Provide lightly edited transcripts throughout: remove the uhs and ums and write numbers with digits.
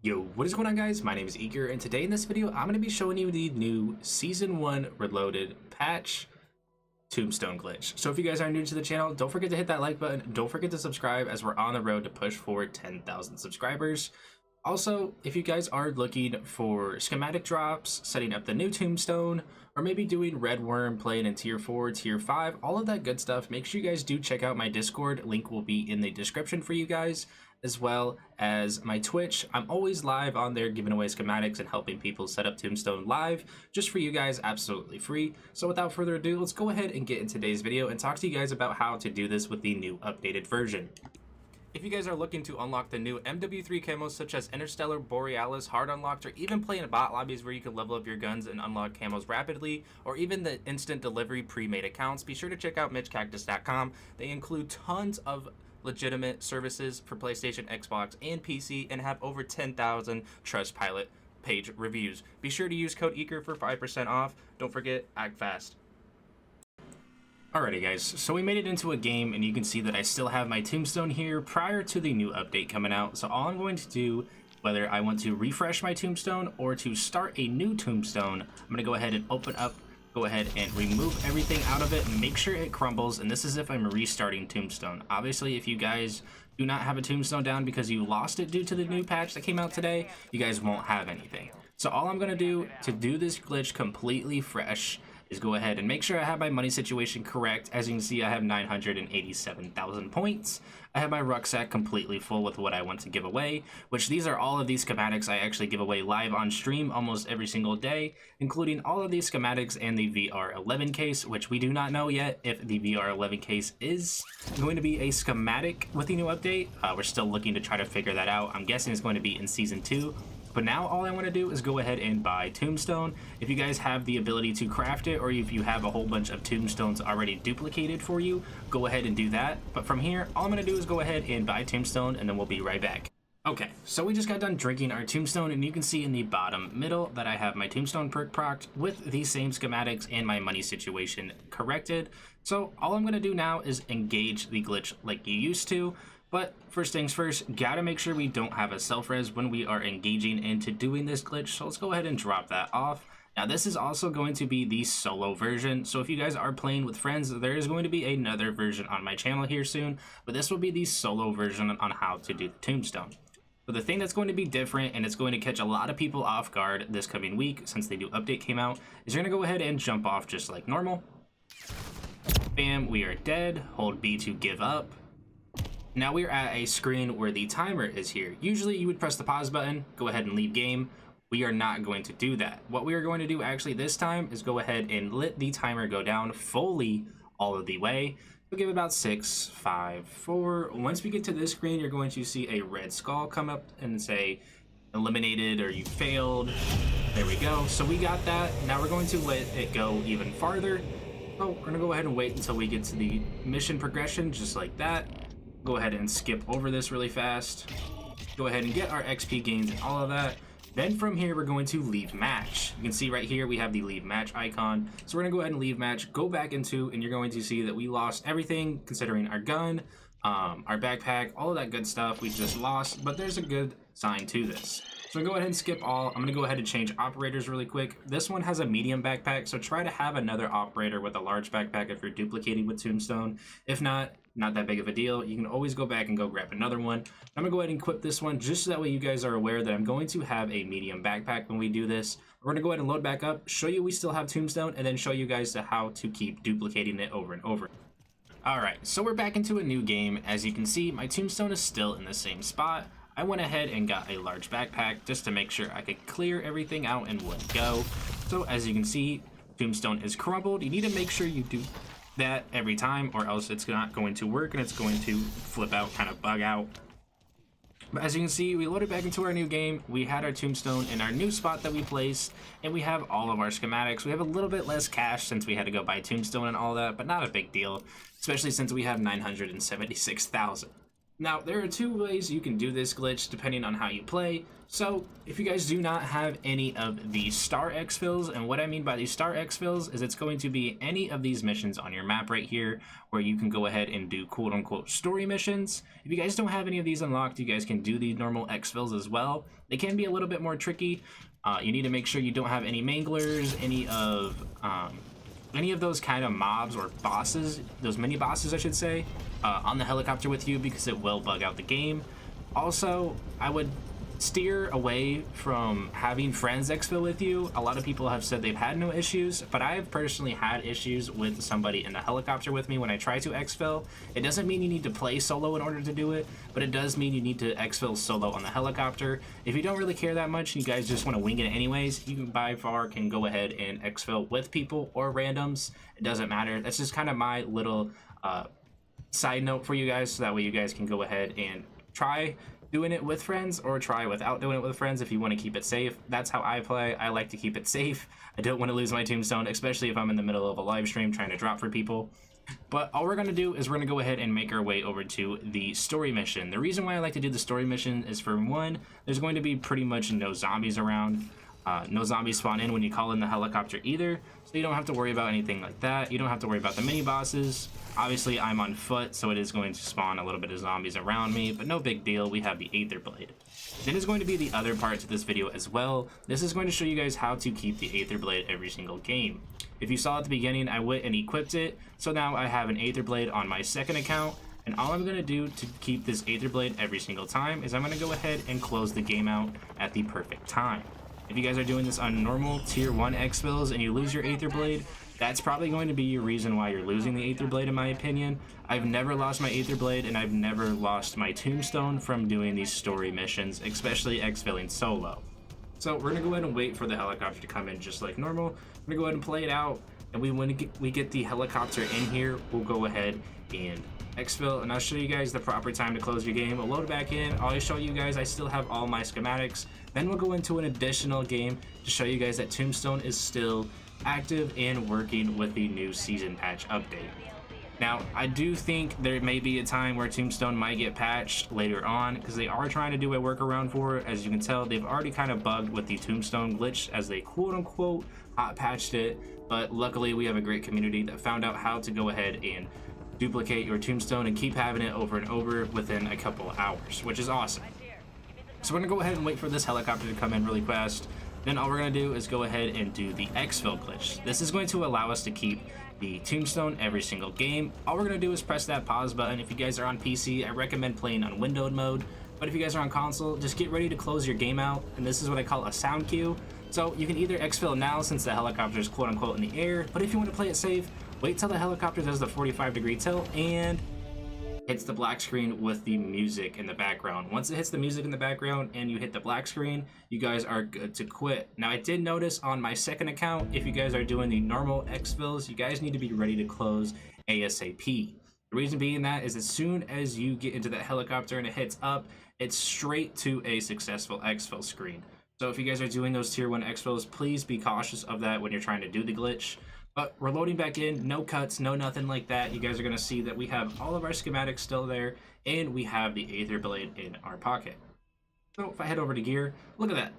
Yo, what is going on, guys? My name is Eakr, and today in this video I'm going to be showing you the new Season 1 Reloaded patch Tombstone glitch. So if you guys are new to the channel, don't forget to hit that like button, don't forget to subscribe as we're on the road to push for 10,000 subscribers. Also, if you guys are looking for schematic drops, setting up the new Tombstone, or maybe doing Red Worm, playing in Tier 4, Tier 5, all of that good stuff, make sure you guys do check out my Discord. Link will be in the description for you guys, as well as my Twitch. I'm always live on there giving away schematics and helping people set up Tombstone live, just for you guys, absolutely free. So without further ado, let's go ahead and get in today's video and talk to you guys about how to do this with the new updated version. If you guys are looking to unlock the new MW3 camos such as Interstellar, Borealis, Hard Unlocked, or even playing bot lobbies where you can level up your guns and unlock camos rapidly, or even the instant delivery pre-made accounts, be sure to check out MitchCactus.com. They include tons of legitimate services for PlayStation, Xbox, and PC, and have over 10,000 Trustpilot page reviews. Be sure to use code Eakr for 5% off. Don't forget, act fast. Alrighty guys, so we made it into a game and you can see that I still have my Tombstone here prior to the new update coming out. So all I'm going to do, whether I want to refresh my Tombstone or to start a new Tombstone, I'm going to go ahead and open up, go ahead and remove everything out of it and make sure it crumbles. And this is if I'm restarting Tombstone. Obviously, if you guys do not have a Tombstone down because you lost it due to the new patch that came out today, you guys won't have anything. So all I'm going to do this glitch completely fresh is go ahead and make sure I have my money situation correct. As you can see, I have 987,000 points. I have my rucksack completely full with what I want to give away, which these are all of these schematics I actually give away live on stream almost every single day, including all of these schematics and the VR11 case, which we do not know yet if the VR11 case is going to be a schematic with the new update. We're still looking to try to figure that out. I'm guessing it's going to be in Season 2. But now all I want to do is go ahead and buy Tombstone. If you guys have the ability to craft it, or if you have a whole bunch of Tombstones already duplicated for you, go ahead and do that. But from here, all I'm going to do is go ahead and buy Tombstone, and then we'll be right back. Okay, so we just got done drinking our Tombstone, and you can see in the bottom middle that I have my Tombstone perk procced with the same schematics and my money situation corrected. So all I'm going to do now is engage the glitch like you used to. But first things first, gotta make sure we don't have a self-res when we are engaging into doing this glitch. So let's go ahead and drop that off. Now this is also going to be the solo version. So if you guys are playing with friends, there is going to be another version on my channel here soon. But this will be the solo version on how to do the Tombstone. But the thing that's going to be different, and it's going to catch a lot of people off guard this coming week since the new update came out, is you're gonna go ahead and jump off just like normal. Bam, we are dead. Hold B to give up. Now we're at a screen where the timer is here. Usually you would press the pause button, go ahead and leave game. We are not going to do that. What we are going to do actually this time is go ahead and let the timer go down fully all of the way. We'll give it about 6, 5, 4. Once we get to this screen, you're going to see a red skull come up and say eliminated or you failed. There we go. So we got that. Now we're going to let it go even farther. So we're gonna go ahead and wait until we get to the mission progression, just like that. Go ahead and skip over this really fast. Go ahead and get our XP gains and all of that. Then from here, we're going to leave match. You can see right here, we have the leave match icon. So we're gonna go ahead and leave match, go back into, and you're going to see that we lost everything considering our gun, our backpack, all of that good stuff we just lost, but there's a good sign to this. So go ahead and skip all. I'm gonna go ahead and change operators really quick. This one has a medium backpack, so try to have another operator with a large backpack if you're duplicating with Tombstone. If not that big of a deal. You can always go back and go grab another one. I'm gonna go ahead and equip this one just so that way you guys are aware that I'm going to have a medium backpack when we do this. We're gonna go ahead and load back up, show you we still have Tombstone, and then show you guys how to keep duplicating it over and over. Alright, so we're back into a new game. As you can see, my Tombstone is still in the same spot. I went ahead and got a large backpack just to make sure I could clear everything out in one go. So as you can see, Tombstone is crumbled. You need to make sure you do that every time, or else it's not going to work and it's going to flip out, kind of bug out. But as you can see, we loaded back into our new game. We had our Tombstone in our new spot that we placed, and we have all of our schematics. We have a little bit less cash since we had to go buy Tombstone and all that, but not a big deal, especially since we have 976,000. Now, there are two ways you can do this glitch depending on how you play. So, if you guys do not have any of the star exfils, and what I mean by these star exfils is it's going to be any of these missions on your map right here where you can go ahead and do quote-unquote story missions. If you guys don't have any of these unlocked, you guys can do the normal exfils as well. They can be a little bit more tricky. You need to make sure you don't have any manglers, any of those kind of mobs or bosses, those mini bosses I should say, on the helicopter with you, because it will bug out the game. Also, I would steer away from having friends exfil with you. A lot of people have said they've had no issues, but I have personally had issues with somebody in the helicopter with me when I try to exfil. It doesn't mean you need to play solo in order to do it, but it does mean you need to exfil solo on the helicopter. If you don't really care that much and you guys just want to wing it anyways, you can by far can go ahead and exfil with people or randoms. It doesn't matter. That's just kind of my little side note for you guys, so that way you guys can go ahead and try doing it with friends or try without doing it with friends if you want to keep it safe. That's how I play. I like to keep it safe. I don't want to lose my tombstone, especially if I'm in the middle of a live stream trying to drop for people. But all we're going to do is we're going to go ahead and make our way over to the story mission. The reason why I like to do the story mission is, for one, there's going to be pretty much no zombies around. No zombies spawn in when you call in the helicopter either, so you don't have to worry about anything like that. You don't have to worry about the mini bosses. Obviously, I'm on foot, so it is going to spawn a little bit of zombies around me, but no big deal. We have the Aether Blade. Then is going to be the other part to this video as well. This is going to show you guys how to keep the Aether Blade every single game. If you saw at the beginning, I went and equipped it, so now I have an Aether Blade on my second account. And all I'm going to do to keep this Aether Blade every single time is I'm going to go ahead and close the game out at the perfect time. If you guys are doing this on normal tier 1 exfils and you lose your Aether Blade, that's probably going to be your reason why you're losing the Aether Blade, in my opinion. I've never lost my Aether Blade, and I've never lost my Tombstone from doing these story missions, especially exfilling solo. So we're going to go ahead and wait for the helicopter to come in just like normal. We're going to go ahead and play it out, and when we get the helicopter in here, we'll go ahead and exfil, and I'll show you guys the proper time to close your game. I'll load it back in. I'll show you guys I still have all my schematics. Then we'll go into an additional game to show you guys that Tombstone is still active and working with the new season patch update. Now, I do think there may be a time where Tombstone might get patched later on, because they are trying to do a workaround for it. As you can tell, they've already kind of bugged with the Tombstone glitch as they quote-unquote hot patched it, but luckily we have a great community that found out how to go ahead and duplicate your Tombstone and keep having it over and over within a couple of hours, which is awesome. So we're gonna go ahead and wait for this helicopter to come in really fast. Then all we're gonna do is go ahead and do the exfil glitch. This is going to allow us to keep the Tombstone every single game. All we're gonna do is press that pause button. If you guys are on PC, I recommend playing on windowed mode, but if you guys are on console, just get ready to close your game out, and this is what I call a sound cue. So you can either exfil now since the helicopter is quote unquote in the air, but if you want to play it safe, wait till the helicopter does the 45-degree tilt and hits the black screen with the music in the background. Once it hits the music in the background and you hit the black screen, you guys are good to quit. Now, I did notice on my second account, if you guys are doing the normal exfils, you guys need to be ready to close ASAP. The reason being that is as soon as you get into that helicopter and it hits up, it's straight to a successful exfil screen. So if you guys are doing those tier 1 exfils, please be cautious of that when you're trying to do the glitch. But we're loading back in, no cuts, no nothing like that. You guys are going to see that we have all of our schematics still there, and we have the Aether Blade in our pocket. So if I head over to gear, look at that.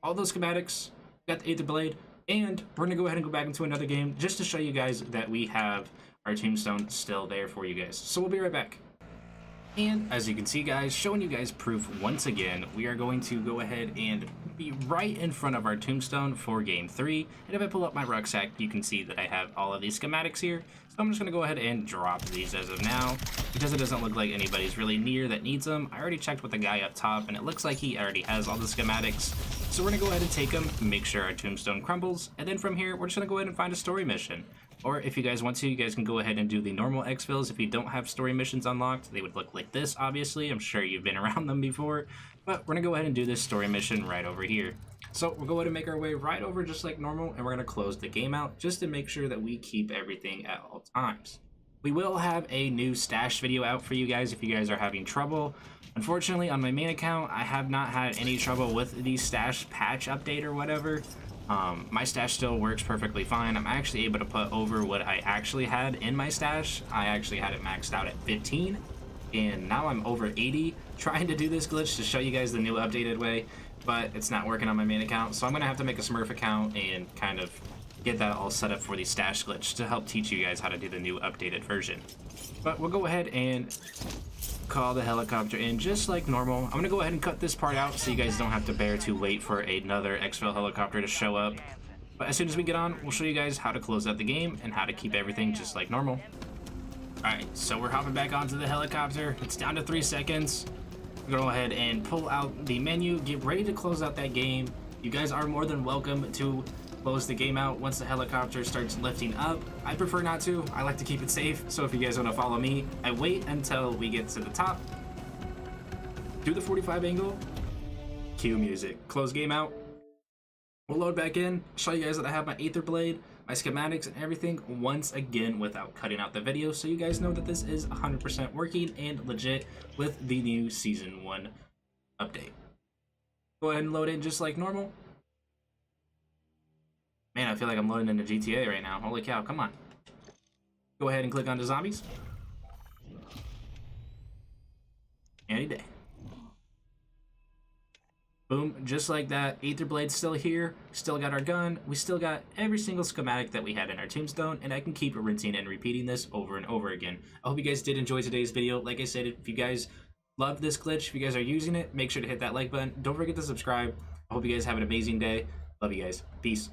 All those schematics, got the Aether Blade, and we're going to go ahead and go back into another game just to show you guys that we have our Tombstone still there for you guys. So we'll be right back. And as you can see, guys, showing you guys proof once again, we are going to go ahead and be right in front of our Tombstone for game 3. And if I pull up my rucksack, you can see that I have all of these schematics here. So I'm just going to go ahead and drop these as of now, because it doesn't look like anybody's really near that needs them. I already checked with the guy up top, and it looks like he already has all the schematics. So we're going to go ahead and take them, make sure our Tombstone crumbles, and then from here, we're just going to go ahead and find a story mission. Or if you guys want to, you guys can go ahead and do the normal exfils. If you don't have story missions unlocked, they would look like this, obviously. I'm sure you've been around them before. But we're going to go ahead and do this story mission right over here. So we'll go ahead and make our way right over just like normal, and we're going to close the game out just to make sure that we keep everything at all times. We will have a new stash video out for you guys if you guys are having trouble. Unfortunately, on my main account, I have not had any trouble with the stash patch update or whatever. My stash still works perfectly fine. I'm actually able to put over what I actually had in my stash. I actually had it maxed out at 15, and now I'm over 80 trying to do this glitch to show you guys the new updated way, but it's not working on my main account, so I'm gonna have to make a Smurf account and kind of get that all set up for the stash glitch to help teach you guys how to do the new updated version. But we'll go ahead and call the helicopter in just like normal. I'm gonna go ahead and cut this part out so you guys don't have to bear to wait for another exfil helicopter to show up. But as soon as we get on, we'll show you guys how to close out the game and how to keep everything just like normal. Alright, so we're hopping back onto the helicopter. It's down to 3 seconds. We're gonna go ahead and pull out the menu, get ready to close out that game. You guys are more than welcome to close the game out once the helicopter starts lifting up. I prefer not to. I like to keep it safe, so if you guys want to follow me, I wait until we get to the top. Do the 45 angle. Cue music. Close game out. We'll load back in, show you guys that I have my Eakr blade, my schematics and everything once again without cutting out the video, so you guys know that this is 100% working and legit with the new Season 1 update. Go ahead and load in just like normal. Man, I feel like I'm loading into GTA right now. Holy cow, come on. Go ahead and click on the zombies. Any day. Boom, just like that. Eakr blade's still here. Still got our gun. We still got every single schematic that we had in our Tombstone, and I can keep rinsing and repeating this over and over again. I hope you guys did enjoy today's video. Like I said, if you guys love this glitch, if you guys are using it, make sure to hit that like button. Don't forget to subscribe. I hope you guys have an amazing day. Love you guys. Peace.